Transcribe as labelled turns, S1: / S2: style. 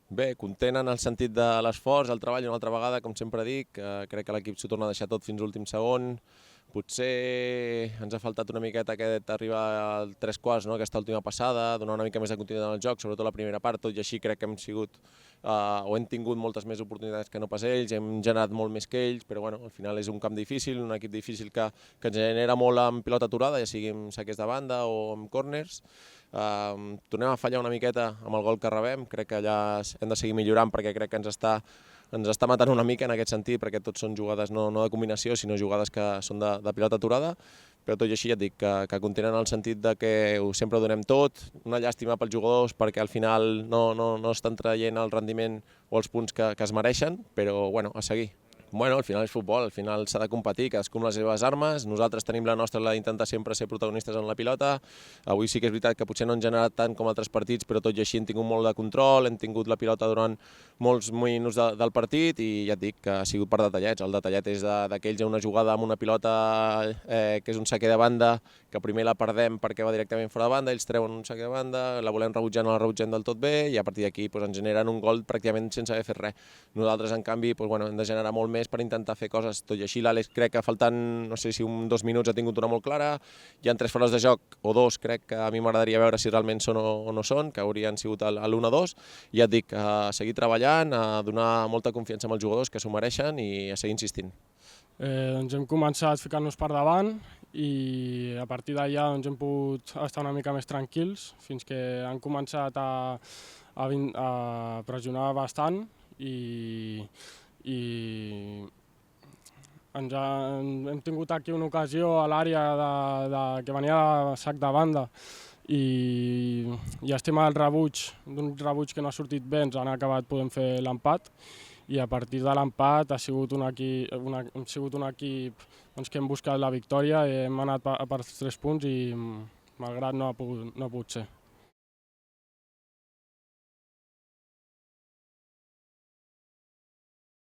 S1: Bé, content en el sentit de l'esforç, el treball, una altra vegada, com sempre dic, crec que l'equip s'ho torna a deixar tot fins a l'últim segon. Potser ens ha faltat una miqueta arribar al 3/4, no? Aquesta última passada, donar una mica més de continuïtat en el joc, sobretot la primera part, tot i així crec que hem sigut o hem tingut moltes més oportunitats que no pas ells, hem generat molt més que ells, però bueno, al final és un camp difícil, un equip difícil que ens genera molt amb pilota aturada, ja sigui amb saques de banda o amb corners. Tornem a fallar una miqueta amb el gol que rebem, crec que allà hem de seguir millorant perquè crec que ens està matant una mica en aquest sentit, perquè tots són jugades no de combinació, sinó jugades que són de pilota aturada, però tot i així ja et dic que content en el sentit de que sempre ho donem tot, una llàstima pels jugadors perquè al final no estan traient el rendiment o els punts que es mereixen, però bueno, a seguir. Bueno, al final és futbol, al final s'ha de competir, cadascú amb les seves armes, nosaltres tenim la nostra, la d'intentar sempre ser protagonistes en la pilota. Avui sí que és veritat que potser no han generat tant com altres partits, però tot i així hem tingut molt de control, hem tingut la pilota durant molts minuts del partit i ja et dic que ha sigut per detallets. El detallet és d'aquells a una jugada amb una pilota que és un saque de banda, que primer la perdem perquè va directament fora de banda, ells treuen un saque de banda, la volem rebutjar, no la rebutgem del tot bé i a partir d'aquí ens generen un gol pràcticament sense haver fet res. Nosaltres, en canvi, hem de generar molt més per intentar fer coses. Tot i així, l'Àlex crec que faltant, no sé si 2 minuts ha tingut una molt clara, hi ha 3 fores de joc, o 2, crec que a mi m'agradaria veure si realment són o no són, que haurien sigut l'1-2, i ja et dic, a seguir treballant, a donar molta confiança als jugadors que s'ho mereixen i a seguir insistint.
S2: Doncs hem començat ficant-nos per davant i a partir d'allà hem pogut estar una mica més tranquils fins que han començat a pressionar bastant i hem tingut aquí una ocasió a l'àrea que venia de sac de banda i estem al rebuig, d'un rebuig que no ha sortit bé, ens han acabat podent fer l'empat i a partir de l'empat hem sigut un equip que hem buscat la victòria i hem anat per 3 punts i malgrat no ha pogut ser.